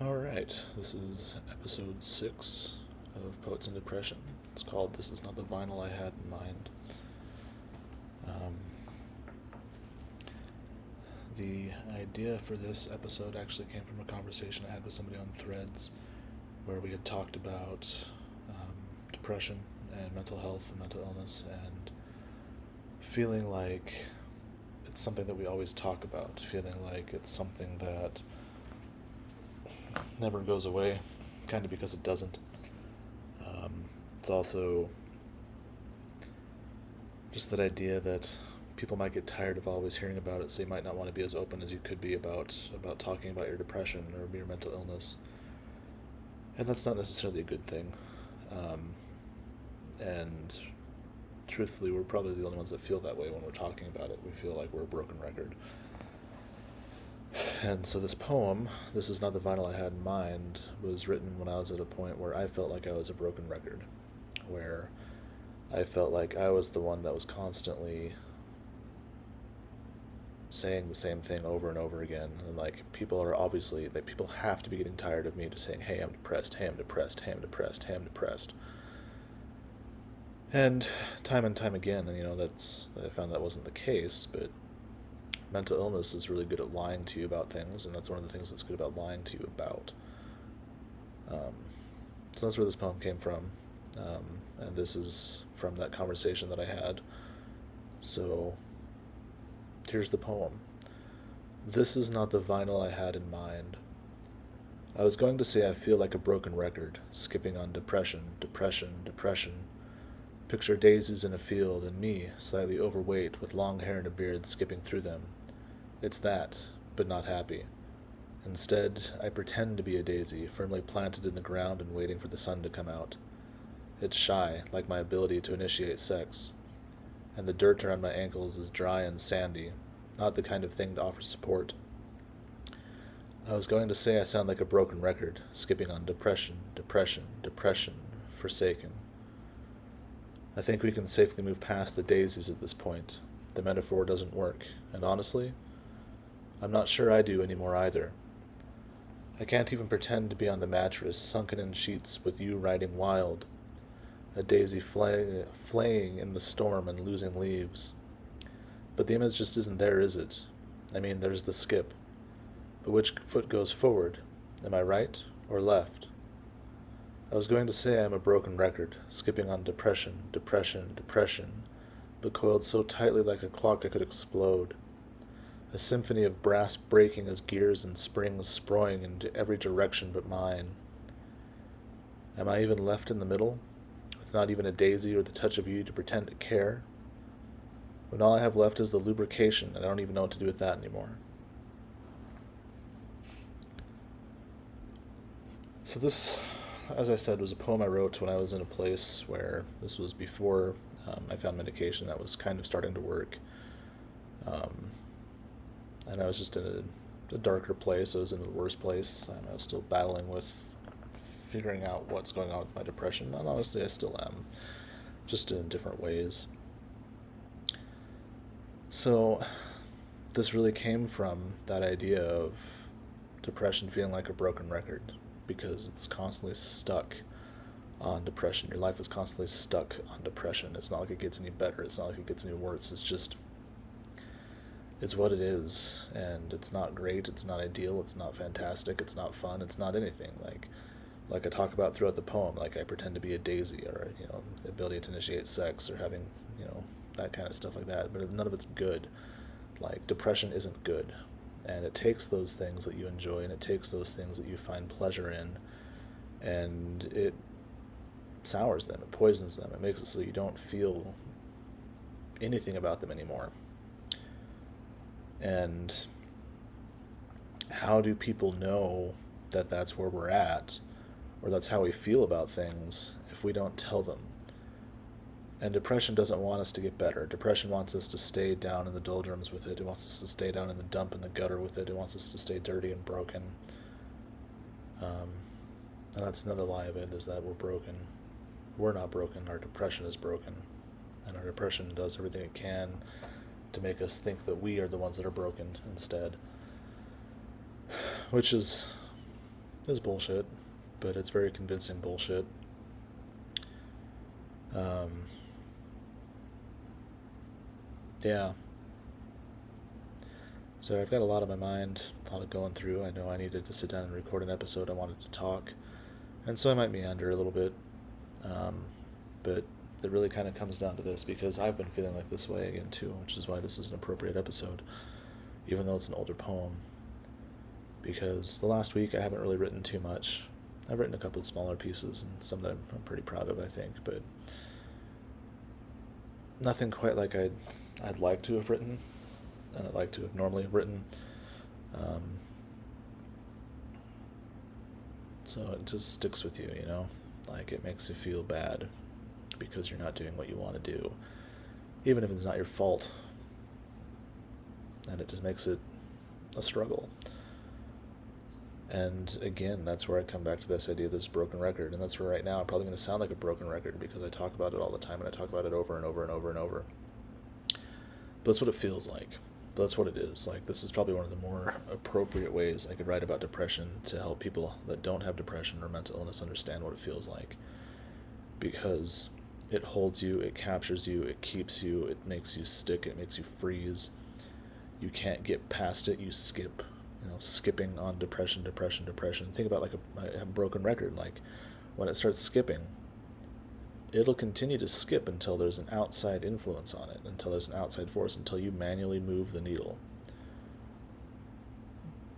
Alright, this is episode 6 of Poets and Depression. It's called This Is Not the Vinyl I Had in Mind. Um, the idea for this episode actually came from a conversation I had with somebody on Threads where we had talked about depression and mental health and mental illness and feeling like it's something that we always talk about, feeling like it's something that never goes away, kind of because it doesn't. It's also just that idea that people might get tired of always hearing about it, so you might not want to be as open as you could be about talking about your depression or your mental illness, and that's not necessarily a good thing. And truthfully, we're probably the only ones that feel that way when we're talking about it. We feel like we're a broken record. And so this poem, This Is Not the Vinyl I Had in Mind, was written when I was at a point where I felt like I was a broken record, where I felt like I was the one that was constantly saying the same thing over and over again. And like people have to be getting tired of me just saying, hey, I'm depressed, hey, I'm depressed, hey, I'm depressed, hey, I'm depressed. And time again, I found that wasn't the case, but mental illness is really good at lying to you about things, and that's one of the things that's good about lying to you about. So that's where this poem came from, and this is from that conversation that I had. So here's the poem. This is not the vinyl I had in mind. I was going to say I feel like a broken record, skipping on depression, depression, depression. Picture daisies in a field and me, slightly overweight, with long hair and a beard, skipping through them. It's that, but not happy. Instead, I pretend to be a daisy, firmly planted in the ground and waiting for the sun to come out. It's shy, like my ability to initiate sex. And the dirt around my ankles is dry and sandy, not the kind of thing to offer support. I was going to say I sound like a broken record, skipping on depression, depression, depression, forsaken. I think we can safely move past the daisies at this point. The metaphor doesn't work, and honestly, I'm not sure I do anymore either. I can't even pretend to be on the mattress, sunken in sheets with you riding wild, a daisy flaying in the storm and losing leaves. But the image just isn't there, is it? I mean, there's the skip. But which foot goes forward? Am I right or left? I was going to say I'm a broken record, skipping on depression, depression, depression, but coiled so tightly like a clock I could explode. A symphony of brass breaking as gears and springs sproing into every direction but mine. Am I even left in the middle, with not even a daisy or the touch of you to pretend to care? When all I have left is the lubrication, and I don't even know what to do with that anymore. So this, as I said, was a poem I wrote when I was in a place where this was before I found medication that was kind of starting to work. And I was just in a darker place. I was in a worse place. I was still battling with figuring out what's going on with my depression. And honestly, I still am, just in different ways. So this really came from that idea of depression feeling like a broken record, because it's constantly stuck on depression. Your life is constantly stuck on depression. It's not like it gets any better. It's not like it gets any worse. It's what it is, and it's not great, it's not ideal, it's not fantastic, it's not fun, it's not anything. Like I talk about throughout the poem, like I pretend to be a daisy, or the ability to initiate sex, or having that kind of stuff like that, but none of it's good. Like, depression isn't good, and it takes those things that you enjoy, and it takes those things that you find pleasure in, and it sours them, it poisons them, it makes it so you don't feel anything about them anymore. And how do people know that that's where we're at, or that's how we feel about things, if we don't tell them? And depression doesn't want us to get better. Depression wants us to stay down in the doldrums with it. It wants us to stay down in the dump in the gutter with it. It wants us to stay dirty and broken. And that's another lie of it, is that we're broken. We're not broken. Our depression is broken. And our depression does everything it can to make us think that we are the ones that are broken instead. Which is is bullshit, but it's very convincing bullshit. Um, yeah. So I've got a lot on my mind, a lot of going through. I know I needed to sit down and record an episode. I wanted to talk, and so I might meander a little bit. Um, but it really kind of comes down to this because I've been feeling like this way again too, which is why this is an appropriate episode, even though it's an older poem. Because the last week I haven't really written too much. I've written a couple of smaller pieces and some that I'm pretty proud of, I think, but nothing quite like I'd like to have written, and I'd like to have normally written. Um, so it just sticks with you, you know? Like, it makes you feel bad because you're not doing what you want to do, even if it's not your fault. And it just makes it a struggle. And again, that's where I come back to this idea of this broken record. And that's where right now I'm probably going to sound like a broken record because I talk about it all the time and I talk about it over and over and over and over. But that's what it feels like. But that's what it is. Like, this is probably one of the more appropriate ways I could write about depression to help people that don't have depression or mental illness understand what it feels like. Because it holds you, it captures you, it keeps you, it makes you stick, it makes you freeze. You can't get past it, you skip. You know, skipping on depression. Think about like a broken record. Like, when it starts skipping, it'll continue to skip until there's an outside influence on it, until there's an outside force, until you manually move the needle.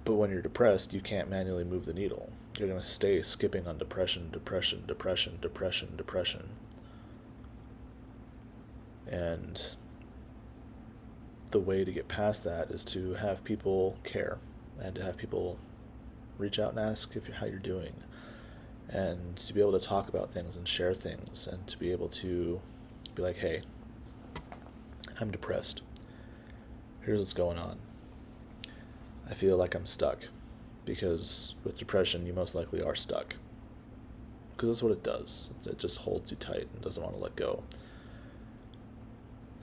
But when you're depressed, you can't manually move the needle. You're going to stay skipping on depression. And the way to get past that is to have people care and to have people reach out and ask how you're doing, and to be able to talk about things and share things, and to be able to be like, hey, I'm depressed. Here's what's going on. I feel like I'm stuck. Because with depression, you most likely are stuck. Because that's what it does. It just holds you tight and doesn't want to let go.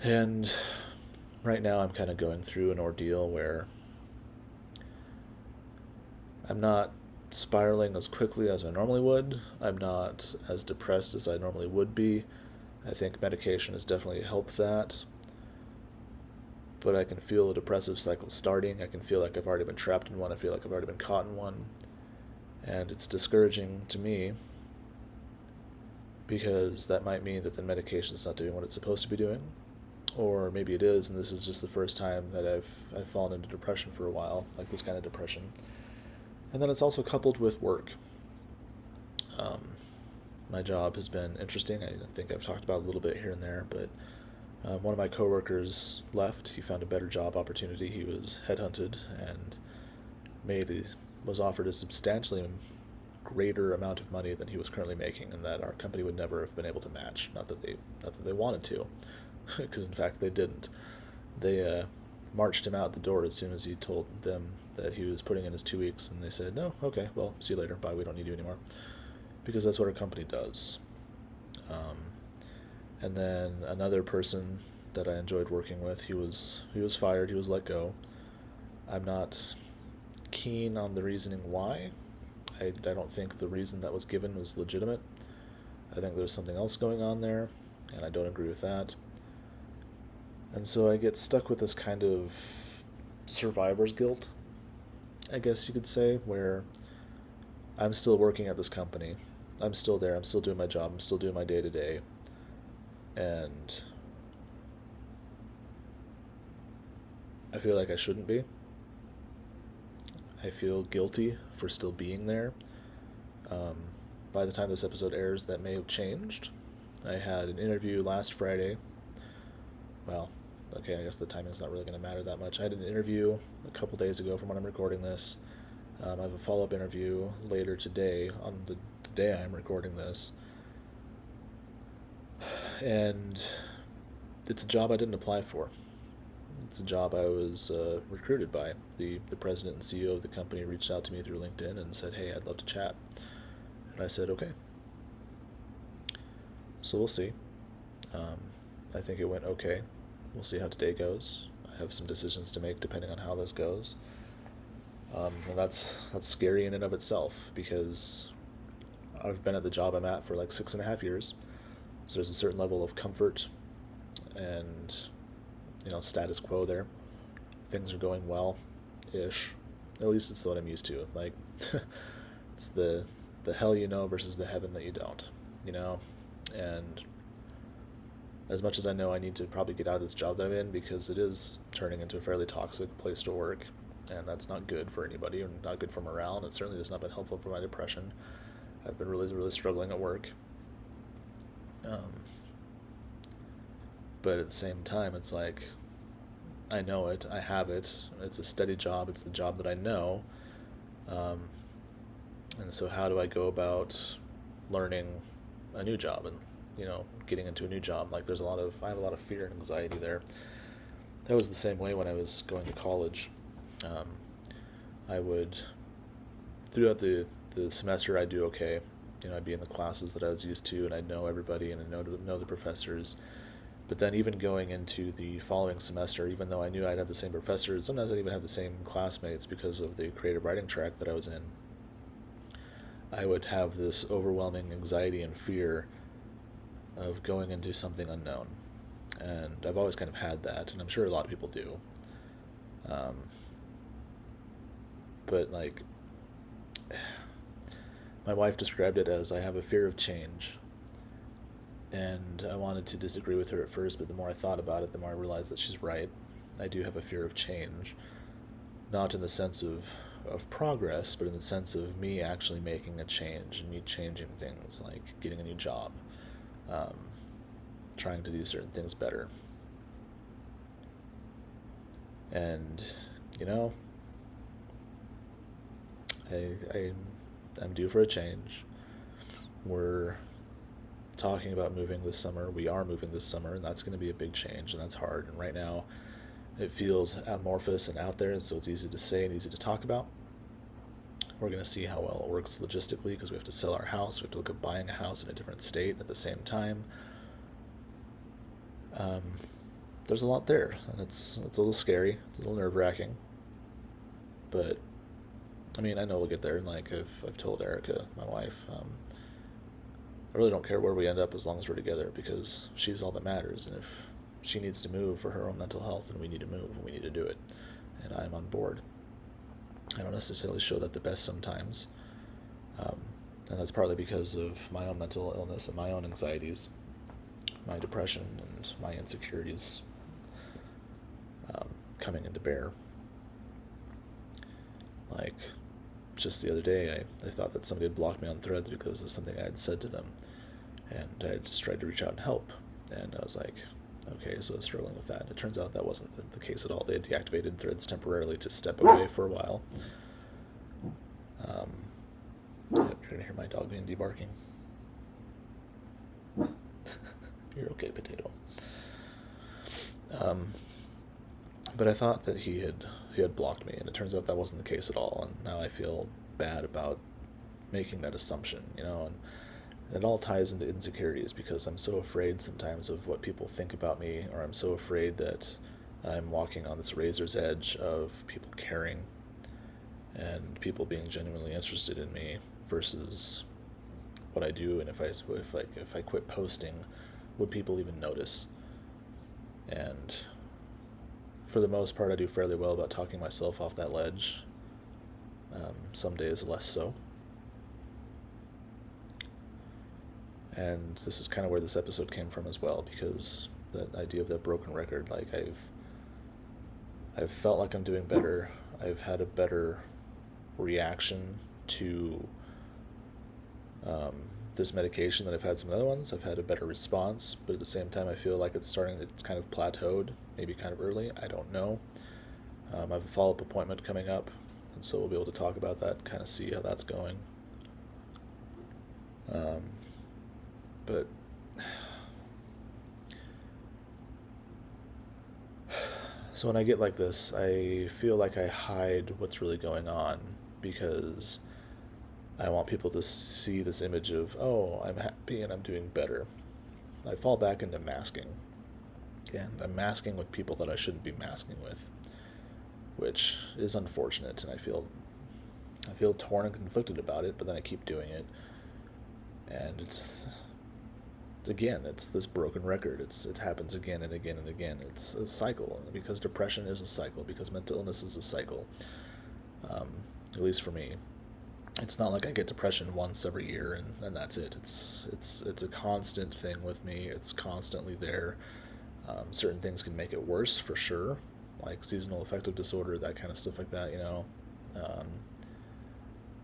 And right now I'm kind of going through an ordeal where I'm not spiraling as quickly as I normally would. I'm not as depressed as I normally would be. I think medication has definitely helped that. But I can feel the depressive cycle starting. I can feel like I've already been trapped in one. I feel like I've already been caught in one. And it's discouraging to me because that might mean that the medication's not doing what it's supposed to be doing. Or maybe it is, and this is just the first time that I've fallen into depression for a while, like this kind of depression. And then it's also coupled with work. My job has been interesting. I think I've talked about it a little bit here and there, but one of my coworkers left. He found a better job opportunity. He was headhunted and was offered a substantially greater amount of money than he was currently making, and that our company would never have been able to match. Not that they wanted to, because in fact they didn't. They marched him out the door as soon as he told them that he was putting in his 2 weeks, and they said, no, okay, well, see you later, bye, we don't need you anymore. Because that's what our company does. And then another person that I enjoyed working with, he was fired, he was let go. I'm not keen on the reasoning why. I don't think the reason that was given was legitimate. I think there's something else going on there, and I don't agree with that. And so I get stuck with this kind of survivor's guilt, I guess you could say, where I'm still working at this company. I'm still there. I'm still doing my job. I'm still doing my day-to-day. And I feel like I shouldn't be. I feel guilty for still being there. By the time this episode airs, that may have changed. I had an interview last Friday. Well, okay, I guess the timing's not really going to matter that much. I had an interview a couple days ago from when I'm recording this. I have a follow-up interview later today, on the day I'm recording this. And it's a job I didn't apply for. It's a job I was recruited by. The president and CEO of the company reached out to me through LinkedIn and said, hey, I'd love to chat. And I said, okay. So we'll see. I think it went okay. We'll see how today goes. I have some decisions to make depending on how this goes. And that's scary in and of itself, because I've been at the job I'm at for like 6.5 years. So there's a certain level of comfort and, status quo there. Things are going well, ish. At least it's what I'm used to. Like, it's the hell versus the heaven that you don't, you know? And as much as I know I need to probably get out of this job that I'm in, because it is turning into a fairly toxic place to work, and that's not good for anybody, and not good for morale, and it certainly has not been helpful for my depression. I've been really, really struggling at work. But at the same time, it's like, I know it, I have it, it's a steady job, it's the job that I know. And so how do I go about learning a new job and, getting into a new job? Like, I have a lot of fear and anxiety there. That was the same way when I was going to college. I would, throughout the semester, I'd do okay. I'd be in the classes that I was used to, and I'd know everybody, and I'd know the professors. But then even going into the following semester, even though I knew I'd have the same professors, sometimes I'd even have the same classmates because of the creative writing track that I was in, I would have this overwhelming anxiety and fear of going into something unknown. And I've always kind of had that, and I'm sure a lot of people do. But, like, my wife described it as, I have a fear of change. And I wanted to disagree with her at first, but the more I thought about it, the more I realized that she's right. I do have a fear of change. Not in the sense of progress, but in the sense of me actually making a change, and me changing things, like getting a new job, trying to do certain things better. And, I'm due for a change. We're talking about moving this summer. We are moving this summer, and that's going to be a big change, and that's hard. And right now, it feels amorphous and out there, so it's easy to say and easy to talk about. We're going to see how well it works logistically, because we have to sell our house. We have to look at buying a house in a different state at the same time. There's a lot there, and it's a little scary. It's a little nerve-wracking. But, I mean, I know we'll get there, and like I've told Erica, my wife, I really don't care where we end up as long as we're together, because she's all that matters, and if she needs to move for her own mental health, then we need to move, and we need to do it, and I'm on board. I don't necessarily show that the best sometimes, and that's partly because of my own mental illness and my own anxieties, my depression, and my insecurities coming into bear. Like, just the other day, I thought that somebody had blocked me on Threads because of something I had said to them, and I just tried to reach out and help, and I was like, okay, so I was struggling with that. It turns out that wasn't the case at all. They had deactivated Threads temporarily to step away for a while. You're going to hear my dog being debarking. You're okay, potato. But I thought that he had blocked me, and it turns out that wasn't the case at all, and now I feel bad about making that assumption, and it all ties into insecurities, because I'm so afraid sometimes of what people think about me, or I'm so afraid that I'm walking on this razor's edge of people caring and people being genuinely interested in me versus what I do, and if I quit posting, would people even notice? And for the most part, I do fairly well about talking myself off that ledge. Some days less so. And this is kind of where this episode came from as well, because that idea of that broken record, like I've felt like I'm doing better. I've had a better reaction to this medication than I've had some other ones. I've had a better response, but at the same time, I feel like it's kind of plateaued, maybe kind of early. I don't know. I have a follow-up appointment coming up, and so we'll be able to talk about that and kind of see how that's going. But so when I get like this, I feel like I hide what's really going on, because I want people to see this image of, oh, I'm happy and I'm doing better. I fall back into masking, and I'm masking with people that I shouldn't be masking with, which is unfortunate, and I feel I feel torn and conflicted about it, but then I keep doing it. And it's this broken record. It happens again and again and again. It's a cycle, because depression is a cycle, because mental illness is a cycle. At least for me, it's not like I get depression once every year and that's it. It's a constant thing with me. It's constantly there. Certain things can make it worse, for sure, like seasonal affective disorder, that kind of stuff like that, Um,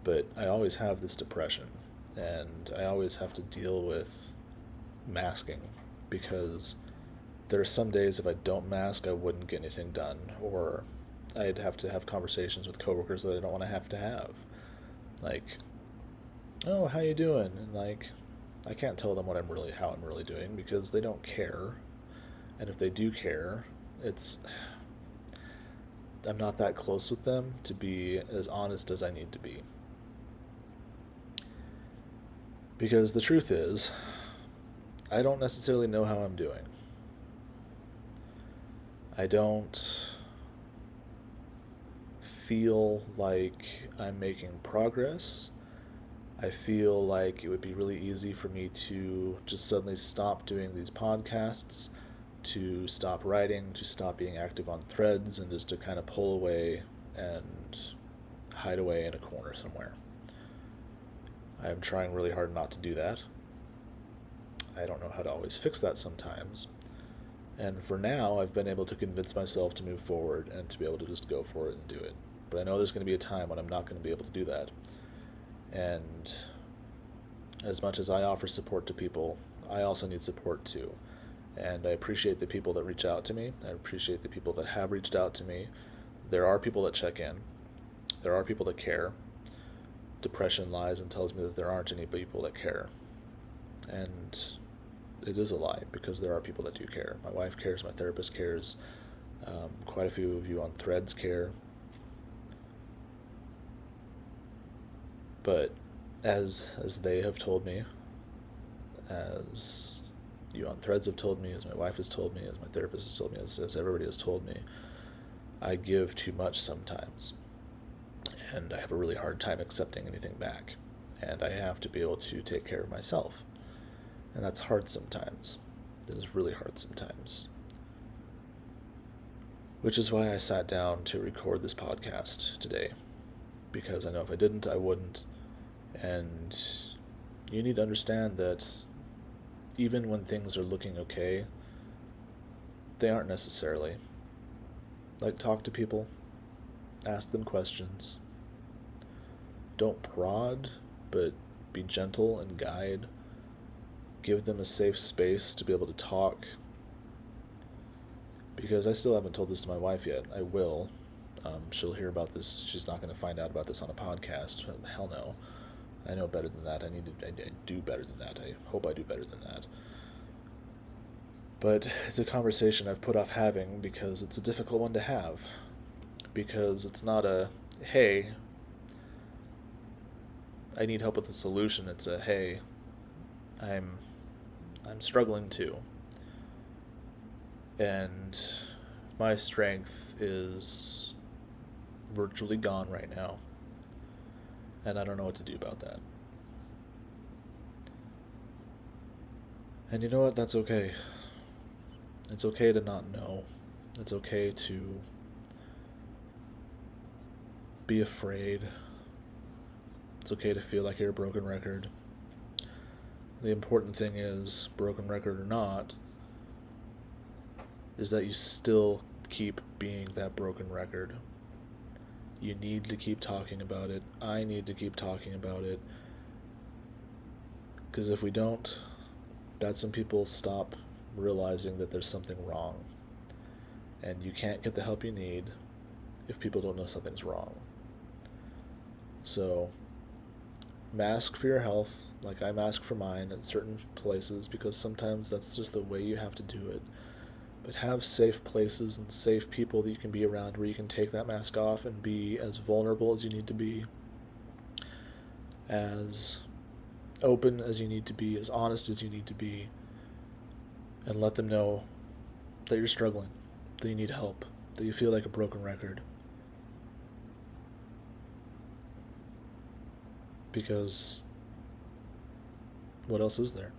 but I always have this depression, and I always have to deal with masking, because there are some days if I don't mask, I wouldn't get anything done, or I'd have to have conversations with coworkers that I don't want to have. Like, oh, how you doing? And like, I can't tell them how I'm really doing, because they don't care. And if they do care, I'm not that close with them to be as honest as I need to be. Because the truth is, I don't necessarily know how I'm doing. I don't feel like I'm making progress. I feel like it would be really easy for me to just suddenly stop doing these podcasts, to stop writing, to stop being active on threads, and just to kind of pull away and hide away in a corner somewhere. I am trying really hard not to do that. I don't know how to always fix that sometimes. And for now, I've been able to convince myself to move forward and to be able to just go for it and do it. But I know there's going to be a time when I'm not going to be able to do that. And as much as I offer support to people, I also need support too. And I appreciate the people that reach out to me. I appreciate the people that have reached out to me. There are people that check in. There are people that care. Depression lies and tells me that there aren't any people that care. And it is a lie, because there are people that do care. My wife cares, my therapist cares, quite a few of you on threads care. But as they have told me, as you on threads have told me, as my wife has told me, as my therapist has told me, as everybody has told me, I give too much sometimes. And I have a really hard time accepting anything back. And I have to be able to take care of myself. And that's hard sometimes. It is really hard sometimes. Which is why I sat down to record this podcast today. Because I know if I didn't, I wouldn't. And you need to understand that even when things are looking okay, they aren't necessarily. Like, talk to people. Ask them questions. Don't prod, but be gentle and guide. Give them a safe space to be able to talk. Because I still haven't told this to my wife yet. I will. She'll hear about this. She's not going to find out about this on a podcast. Hell no. I know better than that. I do better than that. I hope I do better than that. But it's a conversation I've put off having because it's a difficult one to have. Because it's not a, hey, I need help with a solution. It's a, hey, I'm struggling too. And my strength is virtually gone right now. And I don't know what to do about that. And you know what? That's okay. It's okay to not know. It's okay to be afraid. It's okay to feel like you're a broken record. The important thing is, broken record or not, is that you still keep being that broken record. You need to keep talking about it. I need to keep talking about it. Because if we don't, that's when people stop realizing that there's something wrong. And you can't get the help you need if people don't know something's wrong. So, mask for your health, like I mask for mine at certain places, because sometimes that's just the way you have to do it. But have safe places and safe people that you can be around where you can take that mask off and be as vulnerable as you need to be, as open as you need to be, as honest as you need to be, and let them know that you're struggling, that you need help, that you feel like a broken record. because what else is there?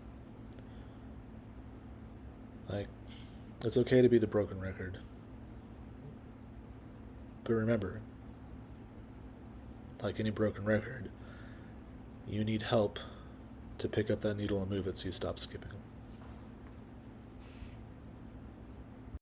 Like, it's okay to be the broken record. But remember, like any broken record, you need help to pick up that needle and move it so you stop skipping.